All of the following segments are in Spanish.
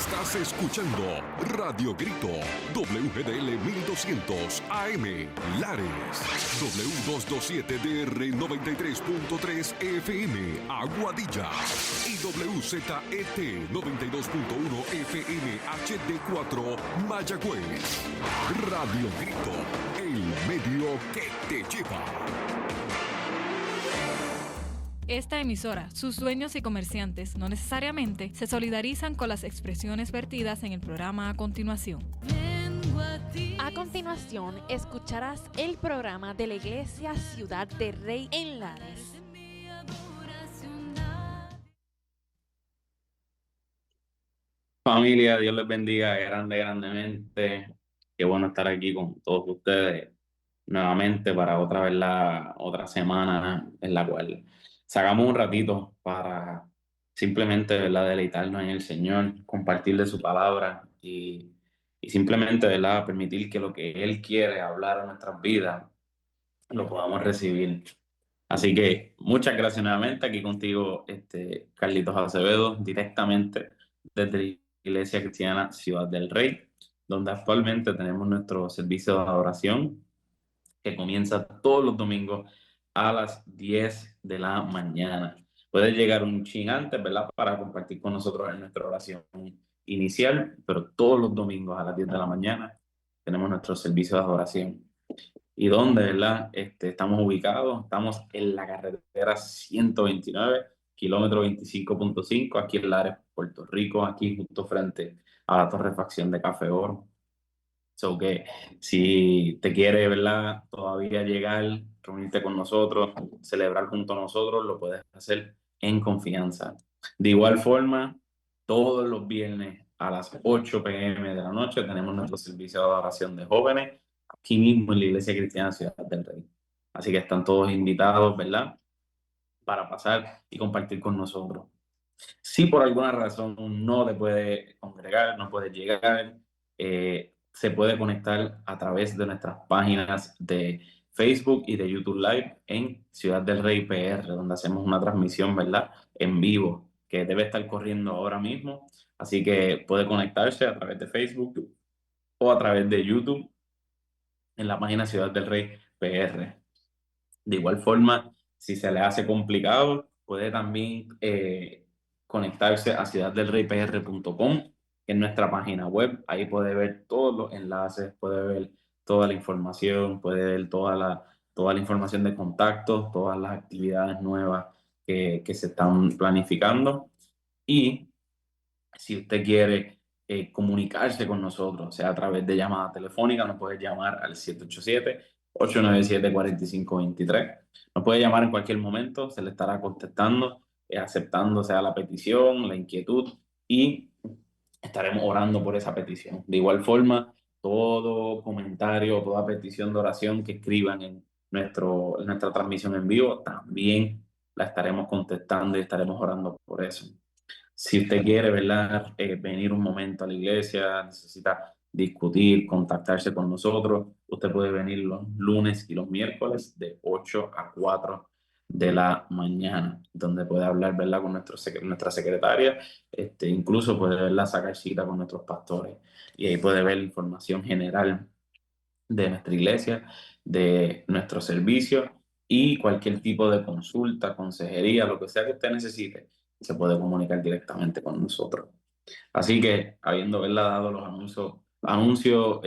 Estás escuchando Radio Grito, WGDL 1200 AM, Lares, W227DR 93.3 FM, Aguadilla, y WZET 92.1 FM HD4, Mayagüez. Radio Grito, el medio que te lleva. Esta emisora, sus dueños y comerciantes no necesariamente se solidarizan con las expresiones vertidas en el programa a continuación. A continuación, escucharás el programa de la Iglesia Ciudad del Rey en Lares. Familia, Dios les bendiga grandemente. Qué bueno estar aquí con todos ustedes nuevamente para otra semana en la cual sacamos un ratito para simplemente, ¿verdad?, deleitarnos en el Señor, compartir de su palabra y simplemente, ¿verdad?, permitir que lo que Él quiere hablar a nuestras vidas lo podamos recibir. Así que muchas gracias nuevamente. Aquí contigo, Carlitos Acevedo, directamente desde la Iglesia Cristiana Ciudad del Rey, donde actualmente tenemos nuestro servicio de adoración que comienza todos los domingos a las 10 de la mañana. Puedes llegar un chin antes, ¿verdad?, para compartir con nosotros en nuestra oración inicial, pero todos los domingos a las 10 de la mañana tenemos nuestro servicio de adoración. ¿Y dónde, verdad? Estamos ubicados, estamos en la carretera 129, kilómetro 25.5, aquí en Lares, Puerto Rico, aquí justo frente a la torrefacción de Café Oro. So que si te quiere, ¿verdad?, todavía llegar, reunirte con nosotros, celebrar junto a nosotros, lo puedes hacer en confianza. De igual forma, todos los viernes a las 8 p.m. de la noche tenemos nuestro servicio de adoración de jóvenes aquí mismo en la Iglesia Cristiana Ciudad del Rey. Así que están todos invitados, ¿verdad?, para pasar y compartir con nosotros. Si por alguna razón no te puedes congregar, no puedes llegar, se puede conectar a través de nuestras páginas de Facebook y de YouTube Live en Ciudad del Rey PR, donde hacemos una transmisión, ¿verdad?, en vivo, que debe estar corriendo ahora mismo. Así que puede conectarse a través de Facebook o a través de YouTube en la página Ciudad del Rey PR. De igual forma, si se le hace complicado, puede también conectarse a ciudaddelreypr.com, que es nuestra página web. Ahí puede ver todos los enlaces, puede ver toda la información, puede ver toda la información de contactos, todas las actividades nuevas que se están planificando. Y si usted quiere comunicarse con nosotros, sea a través de llamada telefónica, nos puede llamar al 787-897-4523. Nos puede llamar en cualquier momento, se le estará contestando, aceptando sea la petición, la inquietud, y estaremos orando por esa petición. De igual forma, todo comentario, toda petición de oración que escriban en nuestra transmisión en vivo, también la estaremos contestando y estaremos orando por eso. Si usted quiere, ¿verdad?, venir un momento a la iglesia, necesita discutir, contactarse con nosotros, usted puede venir los lunes y los miércoles de 8 a 4 de la mañana, donde puede hablar, ¿verdad?, con nuestra secretaria, incluso puede, ¿verdad?, sacar cita con nuestros pastores, y ahí puede ver la información general de nuestra iglesia, de nuestro servicio y cualquier tipo de consulta, consejería, lo que sea que usted necesite, se puede comunicar directamente con nosotros. Así que, habiendo, ¿verdad?, dado los anuncios,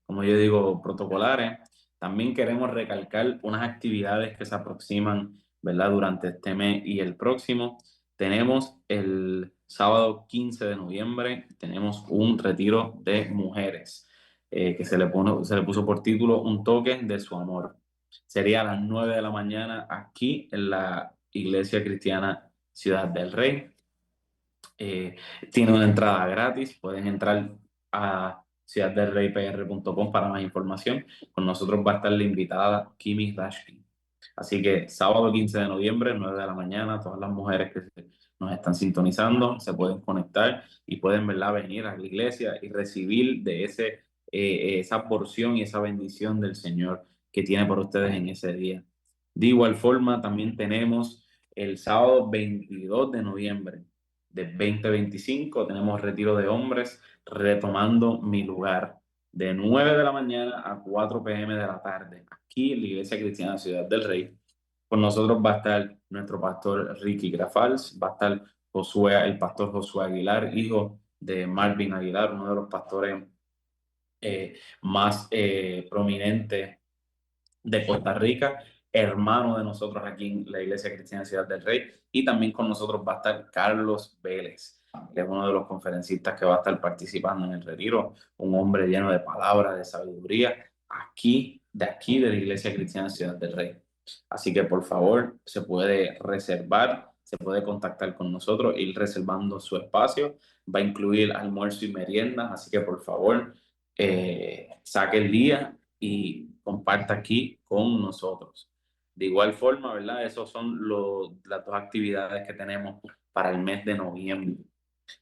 como yo digo, protocolares, también queremos recalcar unas actividades que se aproximan, ¿verdad?, durante este mes y el próximo. Tenemos el sábado 15 de noviembre, tenemos un retiro de mujeres, que se le puso por título Un toque de su amor. Sería a las 9 de la mañana aquí en la Iglesia Cristiana Ciudad del Rey. Tiene una entrada gratis, pueden entrar a ciudaddelreypr.com para más información. Con nosotros va a estar la invitada Kimi Rashkin. Así que sábado 15 de noviembre, 9 de la mañana, todas las mujeres que nos están sintonizando se pueden conectar y pueden, ¿verdad?, venir a la iglesia y recibir de esa porción y esa bendición del Señor que tiene por ustedes en ese día. De igual forma, también tenemos el sábado 22 de noviembre, de 2025. Tenemos retiro de hombres, retomando mi lugar, de 9 de la mañana a 4 p.m. de la tarde, aquí en la Iglesia Cristiana Ciudad del Rey. Con nosotros va a estar nuestro pastor Ricky Grafals, va a estar el pastor Josué Aguilar, hijo de Marvin Aguilar, uno de los pastores más prominentes de Costa Rica, hermano de nosotros aquí en la Iglesia Cristiana Ciudad del Rey, y también con nosotros va a estar Carlos Vélez, que es uno de los conferencistas que va a estar participando en el retiro, un hombre lleno de palabras, de sabiduría, aquí de la Iglesia Cristiana Ciudad del Rey. Así que por favor, se puede reservar, se puede contactar con nosotros, ir reservando su espacio, va a incluir almuerzo y meriendas, así que por favor, saque el día y comparta aquí con nosotros. De igual forma, ¿verdad? Esas son las dos actividades que tenemos para el mes de noviembre.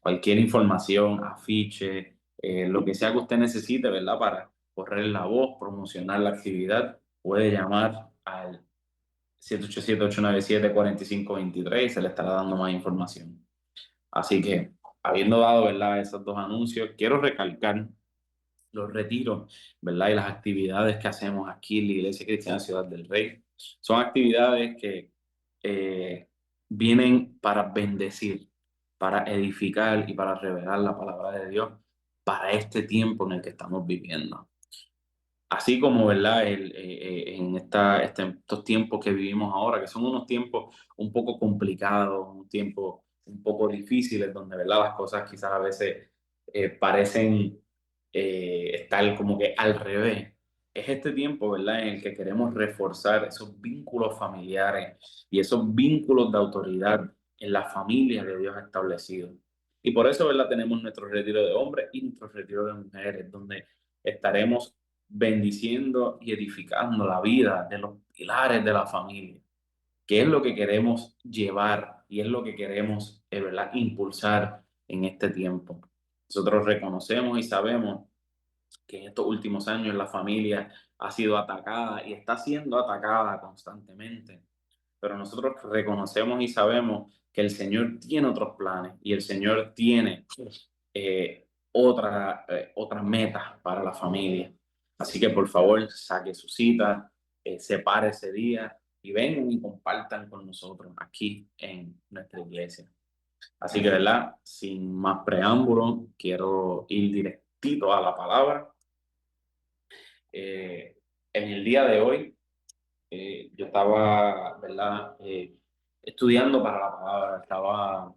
Cualquier información, afiche, lo que sea que usted necesite, ¿verdad? Para correr la voz, promocionar la actividad, puede llamar al 787-897-4523 y se le estará dando más información. Así que, habiendo dado, ¿verdad?, esos dos anuncios, quiero recalcar los retiros, ¿verdad? Y las actividades que hacemos aquí en la Iglesia Cristiana Ciudad del Rey. Son actividades que vienen para bendecir, para edificar y para revelar la palabra de Dios para este tiempo en el que estamos viviendo. Así como, ¿verdad? En estos tiempos que vivimos ahora, que son unos tiempos un poco complicados, un tiempo un poco difíciles, donde, ¿verdad?, las cosas quizás a veces parecen estar como que al revés. Es este tiempo, ¿verdad?, en el que queremos reforzar esos vínculos familiares y esos vínculos de autoridad en la familia que Dios ha establecido. Y por eso, ¿verdad?, tenemos nuestro retiro de hombres y nuestro retiro de mujeres, donde estaremos bendiciendo y edificando la vida de los pilares de la familia, que es lo que queremos llevar y es lo que queremos, ¿verdad?, impulsar en este tiempo. Nosotros reconocemos y sabemos que en estos últimos años la familia ha sido atacada y está siendo atacada constantemente, pero nosotros reconocemos y sabemos que el Señor tiene otros planes y el Señor tiene otras metas para la familia. Así que por favor, saque su cita, separe ese día y vengan y compartan con nosotros aquí en nuestra iglesia. Así que, ¿verdad?, sin más preámbulo, quiero ir directito a la palabra. En el día de hoy, yo estaba, ¿verdad?, estudiando para la palabra, estaba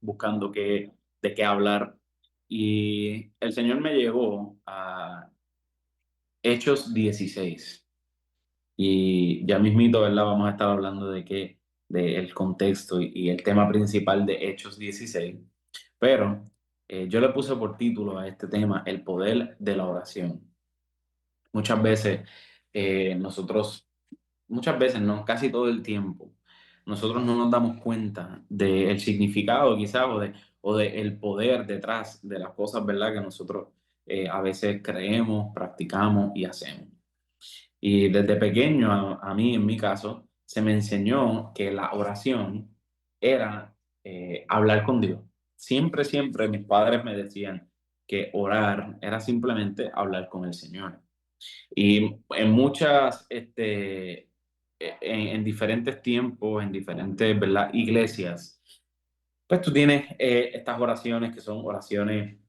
buscando de qué hablar, y el Señor me llevó a Hechos 16. Y ya mismito, ¿verdad?, vamos a estar hablando del contexto y el tema principal de Hechos 16. Pero yo le puse por título a este tema el poder de la oración. Muchas veces no, casi todo el tiempo, nosotros no nos damos cuenta del significado quizás o de el poder detrás de las cosas, ¿verdad?, que nosotros a veces creemos, practicamos y hacemos. Y desde pequeño, a mí, en mi caso, se me enseñó que la oración era hablar con Dios. Siempre, siempre mis padres me decían que orar era simplemente hablar con el Señor. Y en en diferentes tiempos, en diferentes, ¿verdad?, iglesias, pues tú tienes estas oraciones que son oraciones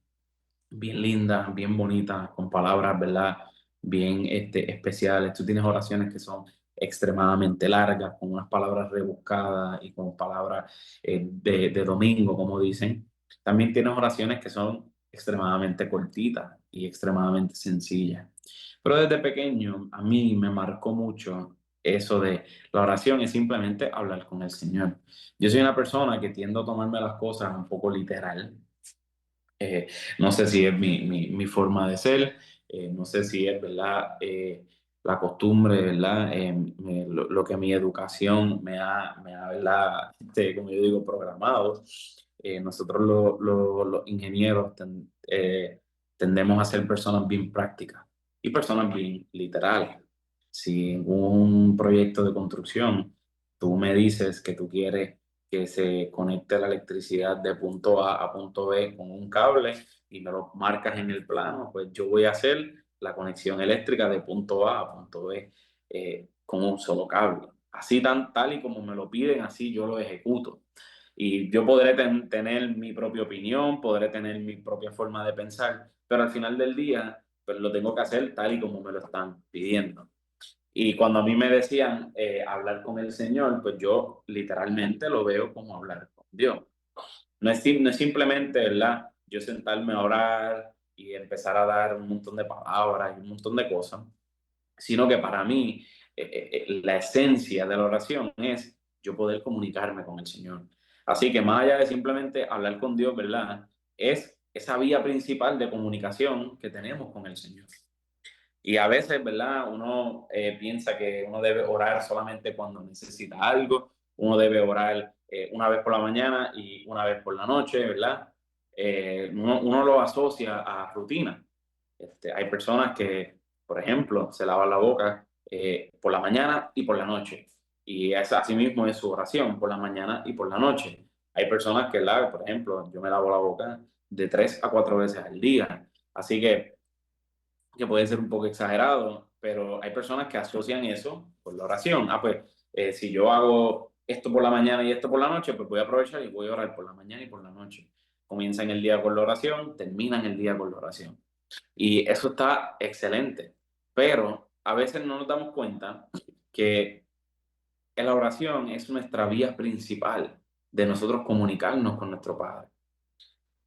bien lindas, bien bonitas, con palabras, ¿verdad?, bien especiales. Tú tienes oraciones que son extremadamente largas, con unas palabras rebuscadas y con palabras de domingo, como dicen. También tienes oraciones que son extremadamente cortitas y extremadamente sencillas. Pero desde pequeño a mí me marcó mucho eso de la oración es simplemente hablar con el Señor. Yo soy una persona que tiendo a tomarme las cosas un poco literal. No sé si es mi forma de ser, no sé si es, ¿verdad?, la costumbre, ¿verdad?, lo que mi educación ¿verdad?, como yo digo, programado. Nosotros los ingenieros tendemos a ser personas bien prácticas y personas bien literales. Si en un proyecto de construcción tú me dices que tú quieres que se conecte la electricidad de punto A a punto B con un cable y me lo marcas en el plano, pues yo voy a hacer la conexión eléctrica de punto A punto B con un solo cable. Así tal y como me lo piden, así yo lo ejecuto. Y yo podré tener mi propia opinión, podré tener mi propia forma de pensar, pero al final del día, pues lo tengo que hacer tal y como me lo están pidiendo. Y cuando a mí me decían hablar con el Señor, pues yo literalmente lo veo como hablar con Dios. No es simplemente, ¿verdad? Yo sentarme a orar y empezar a dar un montón de palabras y un montón de cosas, sino que para mí la esencia de la oración es yo poder comunicarme con el Señor. Así que más allá de simplemente hablar con Dios, ¿verdad? Es esa vía principal de comunicación que tenemos con el Señor. Y a veces, ¿verdad? Uno piensa que uno debe orar solamente cuando necesita algo, uno debe orar una vez por la mañana y una vez por la noche, ¿verdad? Uno lo asocia a rutina. Hay personas que, por ejemplo, se lavan la boca por la mañana y por la noche. Y así mismo es su oración, por la mañana y por la noche. Hay personas que por ejemplo, yo me lavo la boca de 3 a 4 veces al día. Así que puede ser un poco exagerado, pero hay personas que asocian eso con la oración. Pues si yo hago esto por la mañana y esto por la noche, pues voy a aprovechar y voy a orar por la mañana y por la noche. Comienzan el día con la oración, terminan el día con la oración. Y eso está excelente, pero a veces no nos damos cuenta que la oración es nuestra vía principal de nosotros comunicarnos con nuestro Padre.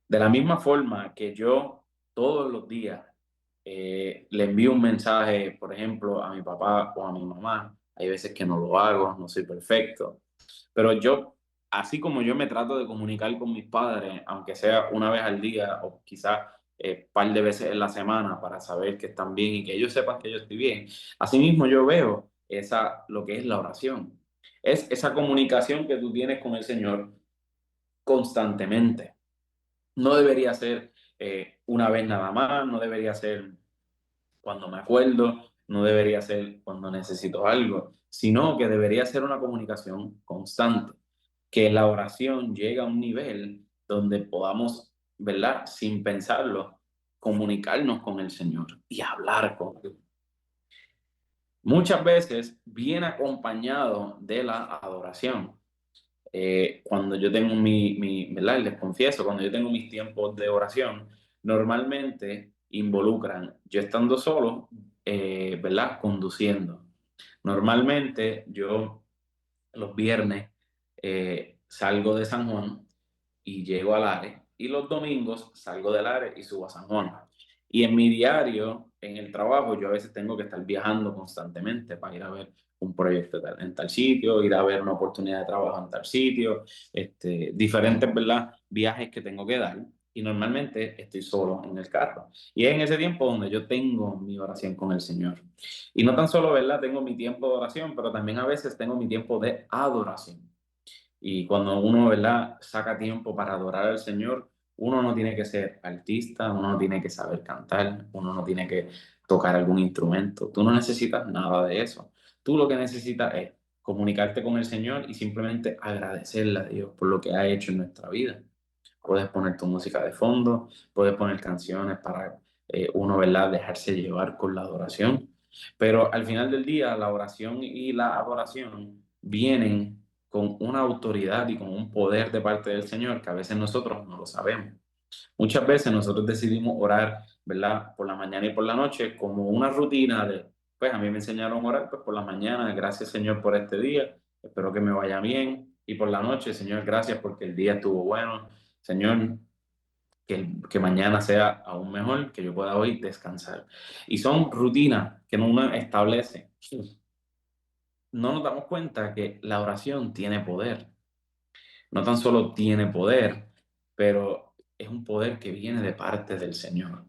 De la misma forma que yo todos los días le envío un mensaje, por ejemplo, a mi papá o a mi mamá, hay veces que no lo hago, no soy perfecto, pero yo, así como yo me trato de comunicar con mis padres, aunque sea una vez al día o quizás par de veces en la semana para saber que están bien y que ellos sepan que yo estoy bien, asimismo yo veo lo que es la oración. Es esa comunicación que tú tienes con el Señor constantemente. No debería ser una vez nada más, no debería ser cuando me acuerdo, no debería ser cuando necesito algo, sino que debería ser una comunicación constante, que la oración llegue a un nivel donde podamos, ¿verdad? Sin pensarlo, comunicarnos con el Señor y hablar con Él. Muchas veces viene acompañado de la adoración. Cuando yo tengo ¿verdad? Les confieso, cuando yo tengo mis tiempos de oración, normalmente involucran yo estando solo, ¿verdad? Conduciendo. Normalmente yo los viernes salgo de San Juan y llego al área y los domingos salgo del área y subo a San Juan. Y en mi diario, en el trabajo, yo a veces tengo que estar viajando constantemente para ir a ver un proyecto en tal sitio, ir a ver una oportunidad de trabajo en tal sitio, diferentes, ¿verdad? Viajes que tengo que dar. Y normalmente estoy solo en el carro. Y es en ese tiempo donde yo tengo mi oración con el Señor. Y no tan solo, ¿verdad? Tengo mi tiempo de oración, pero también a veces tengo mi tiempo de adoración. Y cuando uno, ¿verdad?, saca tiempo para adorar al Señor, uno no tiene que ser artista, uno no tiene que saber cantar, uno no tiene que tocar algún instrumento. Tú no necesitas nada de eso. Tú lo que necesitas es comunicarte con el Señor y simplemente agradecerle a Dios por lo que ha hecho en nuestra vida. Puedes poner tu música de fondo, puedes poner canciones para uno, ¿verdad?, dejarse llevar con la adoración. Pero al final del día, la oración y la adoración vienen con una autoridad y con un poder de parte del Señor que a veces nosotros no lo sabemos. Muchas veces nosotros decidimos orar, ¿verdad? Por la mañana y por la noche como una rutina pues a mí me enseñaron a orar pues por la mañana, gracias Señor por este día, espero que me vaya bien. Y por la noche, Señor, gracias porque el día estuvo bueno. Señor, que mañana sea aún mejor, que yo pueda hoy descansar. Y son rutinas que uno establece. No nos damos cuenta que la oración tiene poder. No tan solo tiene poder, pero es un poder que viene de parte del Señor.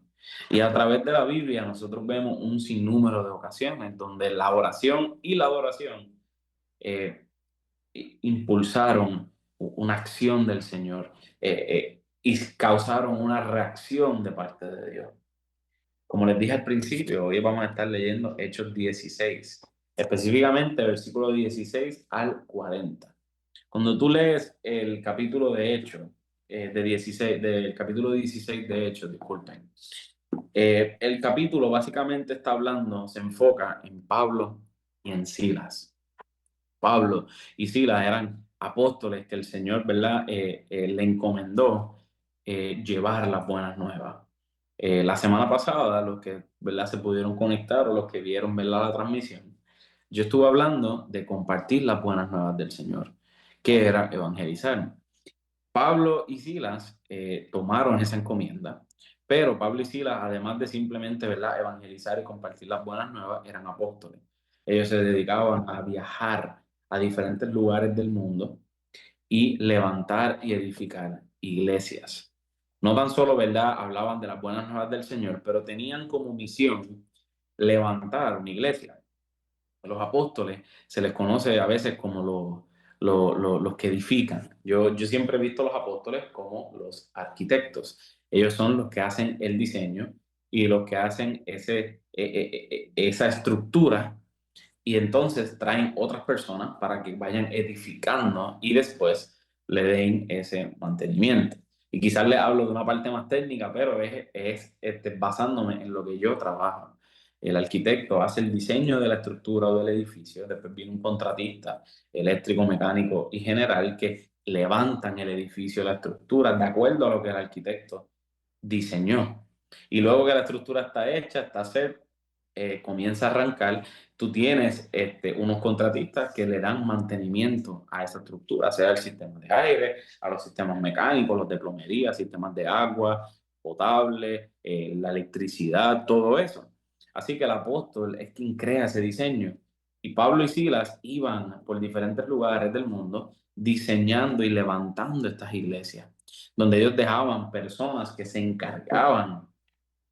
Y a través de la Biblia nosotros vemos un sinnúmero de ocasiones donde la oración y la adoración eh, impulsaron una acción del Señor y causaron una reacción de parte de Dios. Como les dije al principio, hoy vamos a estar leyendo Hechos 16, específicamente versículo 16 al 40. Cuando tú lees el capítulo de Hechos, del capítulo 16 de Hechos, disculpen, el capítulo básicamente está hablando, se enfoca en Pablo y en Silas. Pablo y Silas eran apóstoles que el Señor, ¿verdad? Le encomendó llevar las buenas nuevas. La semana pasada, los que, ¿verdad? Se pudieron conectar o los que vieron, ¿verdad? La transmisión, yo estuve hablando de compartir las buenas nuevas del Señor, que era evangelizar. Pablo y Silas tomaron esa encomienda, pero Pablo y Silas, además de simplemente, ¿verdad? Evangelizar y compartir las buenas nuevas, eran apóstoles. Ellos se dedicaban a viajar a diferentes lugares del mundo y levantar y edificar iglesias. No tan solo, ¿verdad? Hablaban de las buenas nuevas del Señor, pero tenían como misión levantar una iglesia. Los apóstoles se les conoce a veces como los que edifican. Yo siempre he visto a los apóstoles como los arquitectos. Ellos son los que hacen el diseño y los que hacen esa estructura, y entonces traen otras personas para que vayan edificando y después le den ese mantenimiento. Y quizás le hablo de una parte más técnica, pero es basándome en lo que yo trabajo. El arquitecto hace el diseño de la estructura o del edificio, después viene un contratista eléctrico, mecánico y general que levantan el edificio, la estructura, de acuerdo a lo que el arquitecto diseñó. Y luego que la estructura está hecha, está set, comienza a arrancar, tú tienes unos contratistas que le dan mantenimiento a esa estructura, sea el sistema de aire, a los sistemas mecánicos, los de plomería, sistemas de agua potable, la electricidad, todo eso. Así que el apóstol es quien crea ese diseño. Y Pablo y Silas iban por diferentes lugares del mundo diseñando y levantando estas iglesias, donde ellos dejaban personas que se encargaban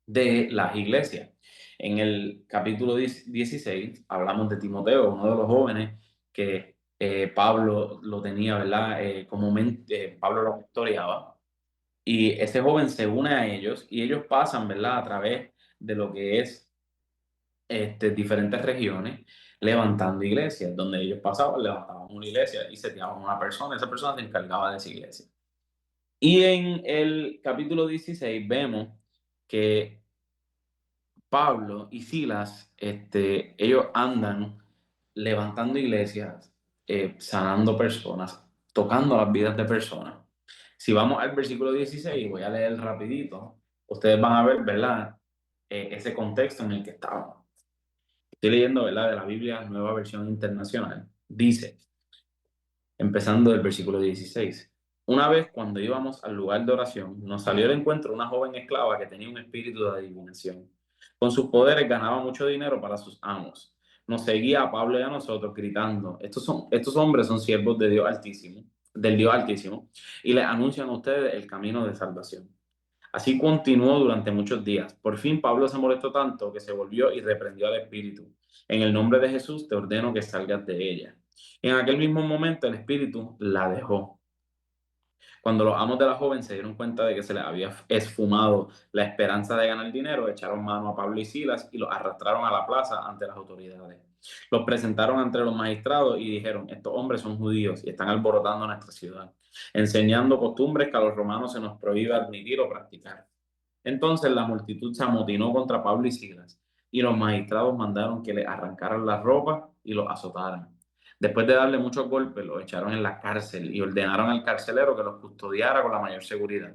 de las iglesias. En el capítulo 16 hablamos de Timoteo, uno de los jóvenes que Pablo lo tenía, ¿verdad? Pablo lo pastoreaba. Y ese joven se une a ellos y ellos pasan, ¿verdad? A través de lo que es diferentes regiones, levantando iglesias. Donde ellos pasaban, levantaban una iglesia y seteaban una persona. Esa persona se encargaba de esa iglesia. Y en el capítulo 16 vemos que Pablo y Silas, ellos andan levantando iglesias, sanando personas, tocando las vidas de personas. Si vamos al versículo 16, voy a leer rapidito, ustedes van a ver, ¿verdad? Ese contexto en el que estaban. Estoy leyendo, ¿verdad? De la Biblia, Nueva Versión Internacional. Dice, empezando del versículo 16. Una vez cuando íbamos al lugar de oración, nos salió al encuentro una joven esclava que tenía un espíritu de adivinación. Con sus poderes ganaba mucho dinero para sus amos. Nos seguía a Pablo y a nosotros gritando, estos hombres son siervos de Dios Altísimo, del Dios Altísimo, y les anuncian a ustedes el camino de salvación. Así continuó durante muchos días. Por fin Pablo se molestó tanto que se volvió y reprendió al espíritu. En el nombre de Jesús te ordeno que salgas de ella. En aquel mismo momento el espíritu la dejó. Cuando los amos de la joven se dieron cuenta de que se les había esfumado la esperanza de ganar dinero, echaron mano a Pablo y Silas y los arrastraron a la plaza ante las autoridades. Los presentaron ante los magistrados y dijeron, estos hombres son judíos y están alborotando nuestra ciudad, enseñando costumbres que a los romanos se nos prohíbe admitir o practicar. Entonces la multitud se amotinó contra Pablo y Silas y los magistrados mandaron que le arrancaran las ropas y los azotaran. Después de darle muchos golpes, los echaron en la cárcel y ordenaron al carcelero que los custodiara con la mayor seguridad.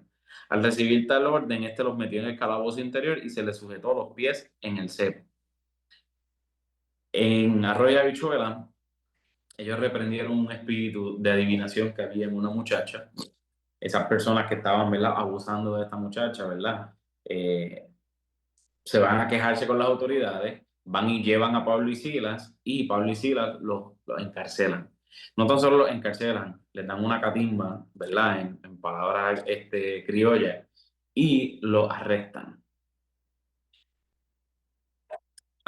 Al recibir tal orden, los metió en el calabozo interior y se les sujetó los pies en el cepo. En Arroyo de Habichuela, ellos reprendieron un espíritu de adivinación que había en una muchacha. Esas personas que estaban, ¿verdad?, abusando de esta muchacha, ¿verdad? Se van a quejarse con las autoridades, van y llevan a Pablo y Silas, y Pablo y Silas los encarcelan. No tan solo los encarcelan, les dan una catimba, ¿verdad?, en palabras criollas, y los arrestan.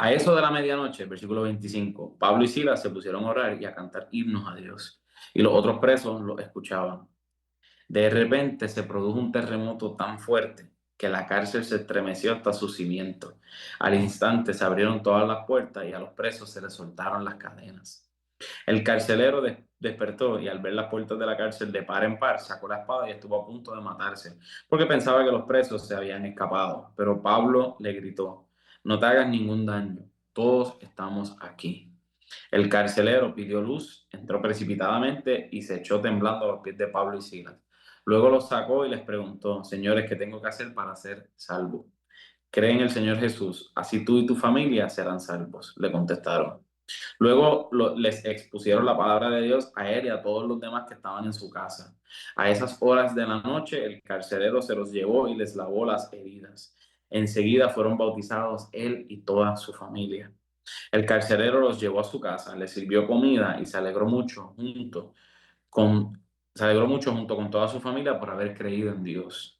A eso de la medianoche, versículo 25, Pablo y Silas se pusieron a orar y a cantar himnos a Dios, y los otros presos los escuchaban. De repente se produjo un terremoto tan fuerte que la cárcel se estremeció hasta sus cimientos. Al instante se abrieron todas las puertas y a los presos se les soltaron las cadenas. El carcelero despertó y al ver las puertas de la cárcel de par en par, sacó la espada y estuvo a punto de matarse, porque pensaba que los presos se habían escapado. Pero Pablo le gritó: no te hagas ningún daño, todos estamos aquí. El carcelero pidió luz, entró precipitadamente y se echó temblando a los pies de Pablo y Silas. Luego los sacó y les preguntó: señores, ¿qué tengo que hacer para ser salvo? Cree en el Señor Jesús, así tú y tu familia serán salvos, le contestaron. Luego les expusieron la palabra de Dios a él y a todos los demás que estaban en su casa. A esas horas de la noche, el carcelero se los llevó y les lavó las heridas. Enseguida fueron bautizados él y toda su familia. El carcelero los llevó a su casa, les sirvió comida y se alegró mucho junto con toda su familia por haber creído en Dios.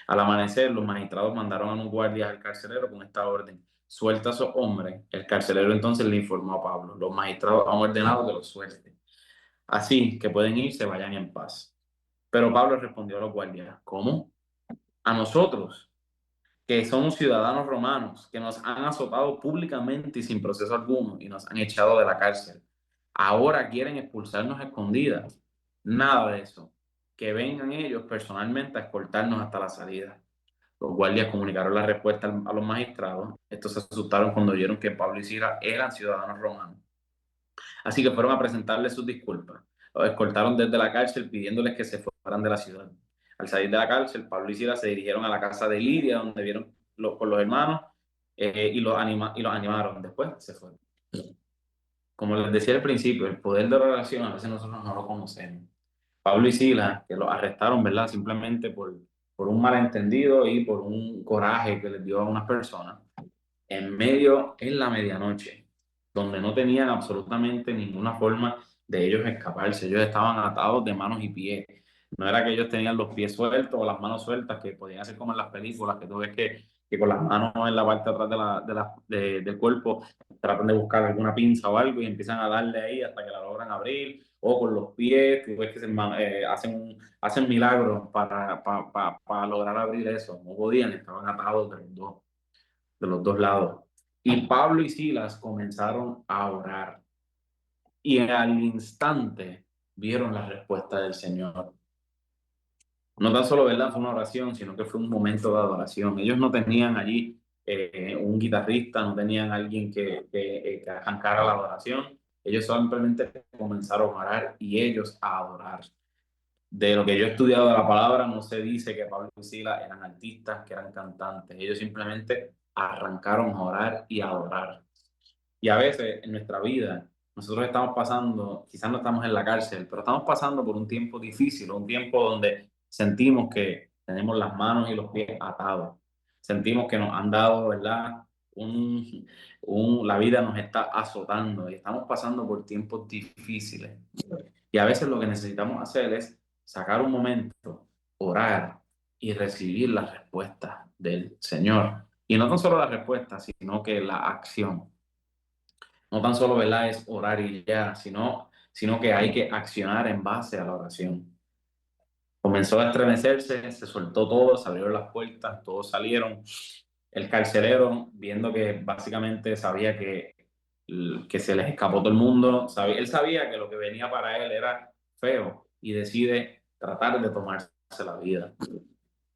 Al amanecer, los magistrados mandaron a un guardia al carcelero con esta orden: suelta a esos hombres. El carcelero entonces le informó a Pablo: los magistrados han ordenado que los suelte. Así que pueden irse, vayan en paz. Pero Pablo respondió a los guardias: ¿cómo? ¿A nosotros, que somos ciudadanos romanos, que nos han azotado públicamente y sin proceso alguno y nos han echado de la cárcel? Ahora quieren expulsarnos a escondidas. Nada de eso. Que vengan ellos personalmente a escoltarnos hasta la salida. Los guardias comunicaron la respuesta a los magistrados. Estos se asustaron cuando oyeron que Pablo y Silas eran ciudadanos romanos. Así que fueron a presentarles sus disculpas. Los escoltaron desde la cárcel pidiéndoles que se fueran de la ciudad. Al salir de la cárcel, Pablo y Silas se dirigieron a la casa de Lidia, donde vieron con los hermanos y los animaron. Después se fueron. Como les decía al principio, el poder de la oración a veces nosotros no lo conocemos. Pablo y Silas, que los arrestaron, ¿verdad? Simplemente por un malentendido y por un coraje que les dio a unas personas, en la medianoche, donde no tenían absolutamente ninguna forma de ellos escaparse. Ellos estaban atados de manos y pies. No era que ellos tenían los pies sueltos o las manos sueltas, que podían hacer como en las películas, que tú ves que con las manos en la parte de atrás del cuerpo tratan de buscar alguna pinza o algo y empiezan a darle ahí hasta que la logran abrir, o con los pies, que ves que hacen milagros para lograr abrir eso. No podían, estaban atados de los dos lados. Y Pablo y Silas comenzaron a orar. Y al instante vieron la respuesta del Señor. No tan solo, ¿verdad?, fue una oración, sino que fue un momento de adoración. Ellos no tenían allí un guitarrista, no tenían alguien que arrancara la adoración. Ellos simplemente comenzaron a orar y ellos a adorar. De lo que yo he estudiado de la palabra, no se dice que Pablo y Silas eran artistas, que eran cantantes. Ellos simplemente arrancaron a orar y a adorar. Y a veces en nuestra vida, nosotros estamos pasando, quizás no estamos en la cárcel, pero estamos pasando por un tiempo difícil, un tiempo donde sentimos que tenemos las manos y los pies atados. Sentimos que nos han dado, ¿verdad? La vida nos está azotando y estamos pasando por tiempos difíciles. Y a veces lo que necesitamos hacer es sacar un momento, orar y recibir la respuesta del Señor. Y no tan solo la respuesta, sino que la acción. No tan solo, ¿verdad?, es orar y ya, sino que hay que accionar en base a la oración. Comenzó a estremecerse, se soltó todo, se abrieron las puertas, todos salieron. El carcelero, viendo que básicamente sabía que se les escapó todo el mundo, él sabía que lo que venía para él era feo y decide tratar de tomarse la vida.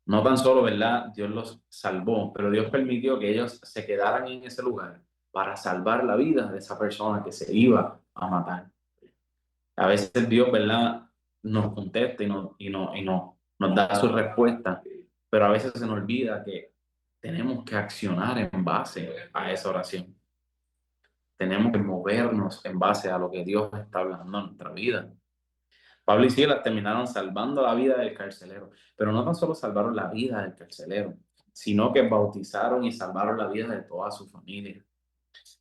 No tan solo, ¿verdad?, Dios los salvó, pero Dios permitió que ellos se quedaran en ese lugar para salvar la vida de esa persona que se iba a matar. A veces Dios, ¿verdad?, nos contesta y nos da su respuesta, pero a veces se nos olvida que tenemos que accionar en base a esa oración. Tenemos que movernos en base a lo que Dios está hablando en nuestra vida. Pablo y Silas terminaron salvando la vida del carcelero, pero no tan solo salvaron la vida del carcelero, sino que bautizaron y salvaron la vida de toda su familia.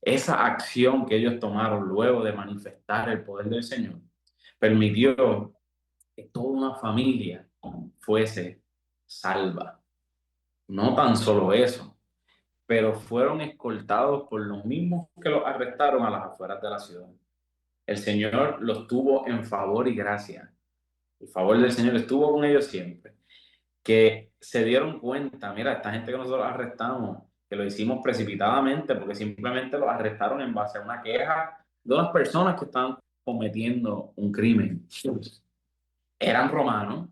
Esa acción que ellos tomaron luego de manifestar el poder del Señor permitió que toda una familia fuese salva. No tan solo eso, pero fueron escoltados por los mismos que los arrestaron a las afueras de la ciudad. El Señor los tuvo en favor y gracia. El favor del Señor estuvo con ellos siempre. Que se dieron cuenta, mira, esta gente que nosotros arrestamos, que lo hicimos precipitadamente porque simplemente los arrestaron en base a una queja de unas personas que estaban cometiendo un crimen. Eran romanos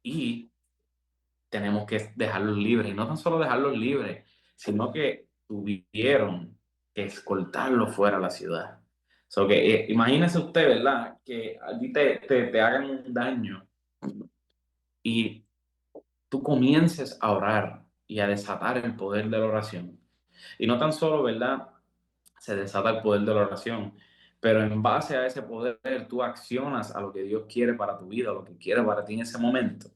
y tenemos que dejarlos libres. Y no tan solo dejarlos libres, sino que tuvieron que escoltarlos fuera de la ciudad. So que, imagínese usted, ¿verdad? Que a ti te hagan un daño y tú comiences a orar y a desatar el poder de la oración. Y no tan solo, ¿verdad? Se desata el poder de la oración, pero en base a ese poder tú accionas a lo que Dios quiere para tu vida, lo que quiere para ti en ese momento,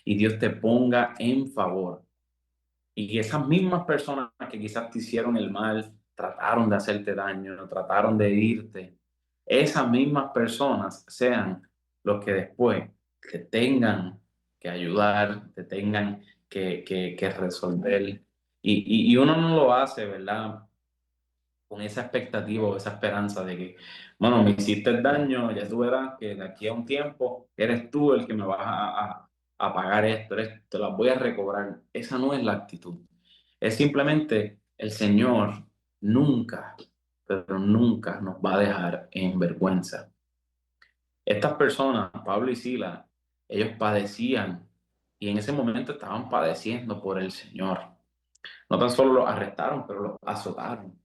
y Dios te ponga en favor. Y esas mismas personas que quizás te hicieron el mal, trataron de hacerte daño, trataron de herirte, esas mismas personas sean los que después te tengan que ayudar, te tengan que resolver. Y uno no lo hace, ¿verdad? Con esa expectativa o esa esperanza de que, bueno, me hiciste daño, ya tú verás que de aquí a un tiempo eres tú el que me vas a pagar esto, te las voy a recobrar. Esa no es la actitud. Es simplemente el Señor nunca, pero nunca nos va a dejar en vergüenza. Estas personas, Pablo y Silas, ellos padecían y en ese momento estaban padeciendo por el Señor. No tan solo los arrestaron, pero los azotaron.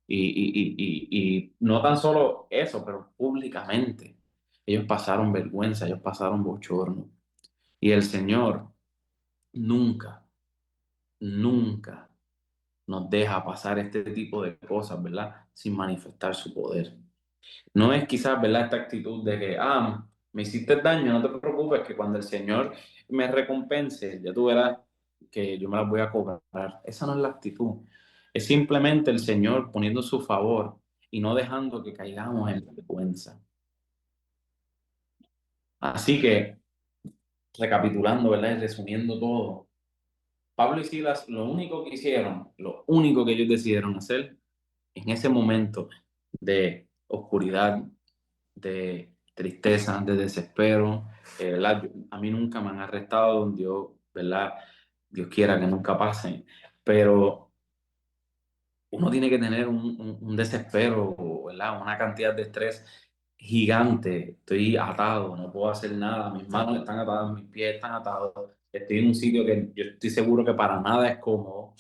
Y no tan solo eso, pero públicamente. Ellos pasaron vergüenza, ellos pasaron bochorno. Y el Señor nunca, nunca nos deja pasar este tipo de cosas, ¿verdad? Sin manifestar su poder. No es quizás, ¿verdad? Esta actitud de que, me hiciste daño, no te preocupes, que cuando el Señor me recompense, ya tú verás que yo me las voy a cobrar. Esa no es la actitud. Es simplemente el Señor poniendo su favor y no dejando que caigamos en vergüenza. Así que, recapitulando, ¿verdad? Y resumiendo todo, Pablo y Silas, lo único que hicieron, lo único que ellos decidieron hacer en ese momento de oscuridad, de tristeza, de desespero, ¿verdad? A mí nunca me han arrestado, Dios, ¿verdad? Dios quiera que nunca pasen, pero uno tiene que tener un desespero, ¿verdad? Una cantidad de estrés gigante. Estoy atado, no puedo hacer nada, mis manos están atadas, mis pies están atados, estoy en un sitio que yo estoy seguro que para nada es cómodo,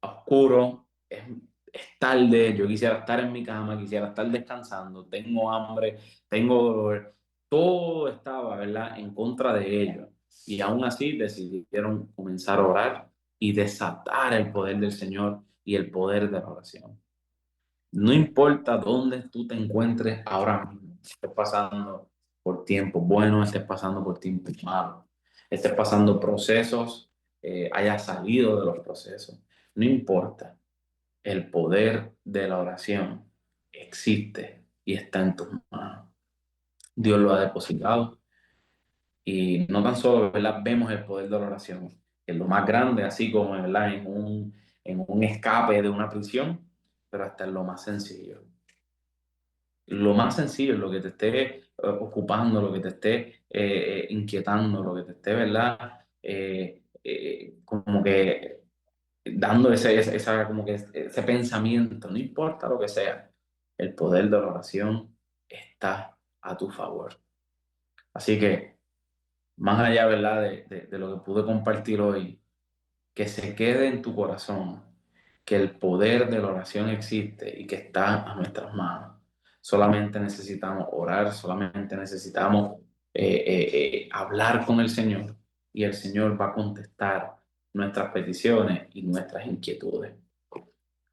oscuro, es tarde, yo quisiera estar en mi cama, quisiera estar descansando, tengo hambre, tengo dolor, todo estaba, ¿verdad?, en contra de ellos. Y aún así decidieron comenzar a orar y desatar el poder del Señor y el poder de la oración. No importa dónde tú te encuentres ahora mismo, estés pasando por tiempos buenos, estés pasando por tiempos malos, estés pasando procesos, hayas salido de los procesos, no importa, el poder de la oración existe y está en tus manos. Dios lo ha depositado y no tan solo, ¿verdad?, vemos el poder de la oración, que es lo más grande, así como, ¿verdad?, en un escape de una prisión, pero hasta en lo más sencillo. Lo más sencillo es lo que te esté ocupando, lo que te esté inquietando, lo que te esté, ¿verdad? Como que dando como que ese pensamiento, no importa lo que sea, el poder de la oración está a tu favor. Así que, más allá, ¿verdad?, de lo que pude compartir hoy, que se quede en tu corazón que el poder de la oración existe y que está a nuestras manos. Solamente necesitamos orar, solamente necesitamos hablar con el Señor y el Señor va a contestar nuestras peticiones y nuestras inquietudes.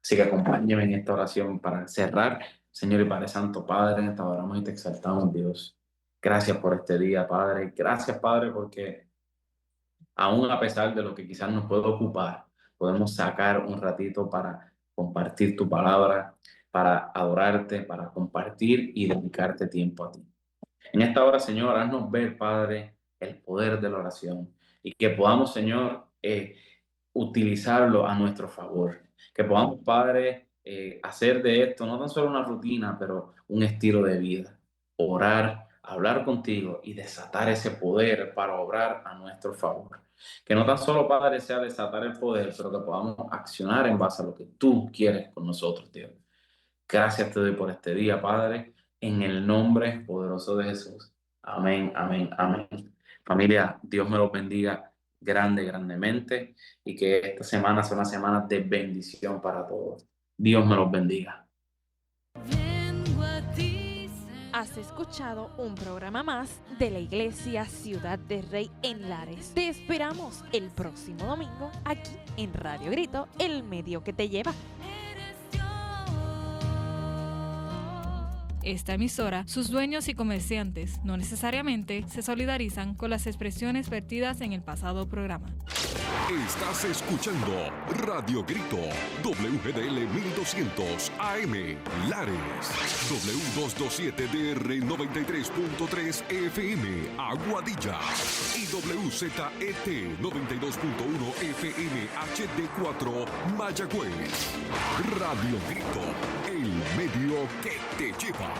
Así que acompáñeme en esta oración para cerrar. Señor y Padre Santo, Padre, te adoramos y te exaltamos, Dios. Gracias por este día, Padre. Gracias, Padre, porque aún a pesar de lo que quizás nos puede ocupar, podemos sacar un ratito para compartir tu palabra, para adorarte, para compartir y dedicarte tiempo a ti. En esta hora, Señor, haznos ver, Padre, el poder de la oración y que podamos, Señor, utilizarlo a nuestro favor. Que podamos, Padre, hacer de esto no tan solo una rutina, pero un estilo de vida. Orar, hablar contigo y desatar ese poder para obrar a nuestro favor. Que no tan solo, Padre, sea desatar el poder, pero que podamos accionar en base a lo que tú quieres con nosotros, Dios. Gracias te doy por este día, Padre. en el nombre poderoso de Jesús. Amén, amén, amén. Familia, Dios me los bendiga grandemente y que esta semana sea una semana de bendición para todos. Dios me los bendiga. Has escuchado un programa más de la Iglesia Ciudad de Rey en Lares. Te esperamos el próximo domingo aquí en Radio Grito, el medio que te lleva. Esta emisora, sus dueños y comerciantes no necesariamente se solidarizan con las expresiones vertidas en el pasado programa. Estás escuchando Radio Grito, WGDL 1200 AM, Lares, W227DR 93.3 FM, Aguadilla, y WZET 92.1 FM HD4, Mayagüez. Radio Grito, el medio que te lleva.